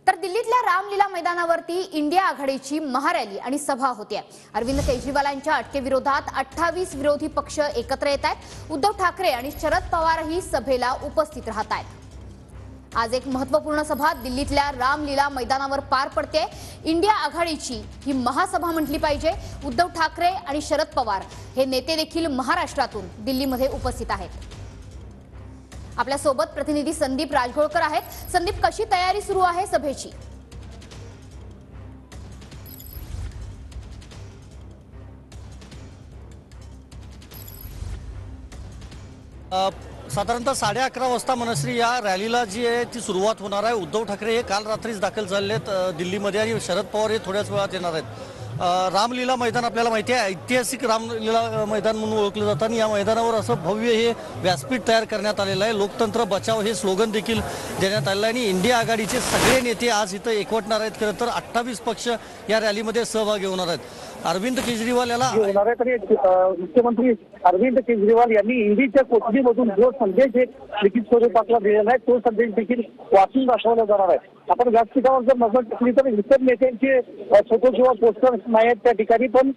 तर दिल्लीतल्या रामलीला मैदानावरती इंडिया आघाडीची महारॅली आणि सभा होते। अरविंद केजरीवालांच्या अटकेविरोधात 28 विरोधी पक्ष एकत्र येत आहेत। उद्धव ठाकरे आणि शरद पवारही सभेला उपस्थित राहत आहेत। आज एक महत्त्वपूर्ण सभा दिल्लीतल्या रामलीला मैदानावर पार पडते। इंडिया आघाडीची ही महासभा म्हटली पाहिजे। उद्धव ठाकरे आणि शरद पवार हे नेते देखील महाराष्ट्रातून दिल्लीमध्ये उपस्थित आहेत। आपल्या सोबत प्रतिनिधी संदीप राजघोळकर आहेत। संदीप, कशी तयारी सुरू आहे सभेची? साधारणतः 11:30 वाजता मनश्री या रॅलीला जी आहे ती सुरुवात होणार आहे। उद्धव ठाकरे हे काल रात्रीच दाखल झाले आहेत दिल्लीमध्ये आणि शरद पवार हे थोड्याच वेळात येणार आहेत। रामलीला मैदान आपल्याला माहिती आहे, ऐतिहासिक रामलीला मैदान म्हणून ओळखलं जातं आणि या मैदानावर असं भव्य हे व्यासपीठ तयार करण्यात आलेलं आहे। लोकतंत्र बचाव हे स्लोगन देखील देण्यात आलेलं आहे आणि इंडिया आघाडीचे सगळे नेते आज इथं एकवटणार आहेत। खरं तर 28 पक्ष या रॅलीमध्ये सहभागी होणार आहेत। अरविंद केजरीवाल याला होणार आहे, तरी मुख्यमंत्री अरविंद केजरीवाल यांनी इंडीच्या कोठडीमधून जो संदेश लिखित स्वरूपातला दिलेला आहे तो संदेश देखील वाचून दाखवला जाणार आहे। आपण व्यासपीठावर जर नजर टाकली तर इतर नेत्यांचे फोटो किंवा पोस्टर्स नाही आहेत त्या ठिकाणी, पण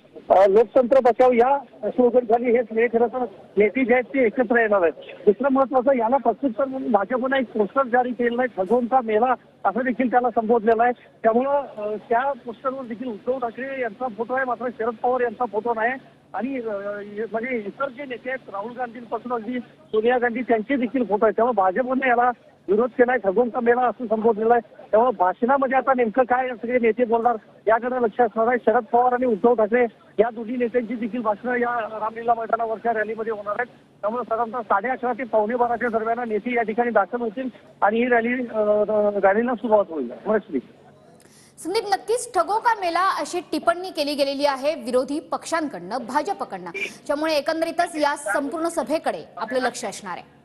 लोकतंत्र बचाव या स्लोगन खाली हे खरं तर नेते जे आहेत ते एकत्र येणार आहेत। दुसरं महत्वाचं, याला प्रत्युत्तर म्हणून भाजपनं एक पोस्टर जारी केलेलं आहे, खजूनचा मेला असं देखील त्याला संबोधलेलं आहे। त्यामुळं त्या पोस्टरवर देखील उद्धव ठाकरे यांचा फोटो आहे, मात्र शरद पवार यांचा फोटो नाही। आणि म्हणजे इतर जे नेते आहेत राहुल गांधींपासून अगदी सोनिया गांधी त्यांचे देखील फोटो आहेत। त्यामुळे भाजपने याला विरोध केलाय, खजूनचा मेला असं संबोधलेला आहे। त्यामुळे भाषणामध्ये आता नेमकं काय सगळे नेते बोलणार याकडे लक्ष असणार आहे। शरद पवार आणि उद्धव ठाकरे या दोन्ही नेत्यांची देखील भाषणं या रामलीला मैदानावरच्या रॅलीमध्ये होणार आहेत। त्यामुळे साधारणतः 11:30 ते 11:15 दरम्यान नेते या ठिकाणी दाखल होतील आणि ही रॅलीला सुरुवात होईल। संदीप, नक्कीच ठगो का मेला अशी टिप्पणी केली गेलेली आहे विरोधी पक्षांकडनं, भाजपकडनं, त्यामुळे एकंदरीतच या संपूर्ण सभेकडे आपलं लक्ष असणार आहे।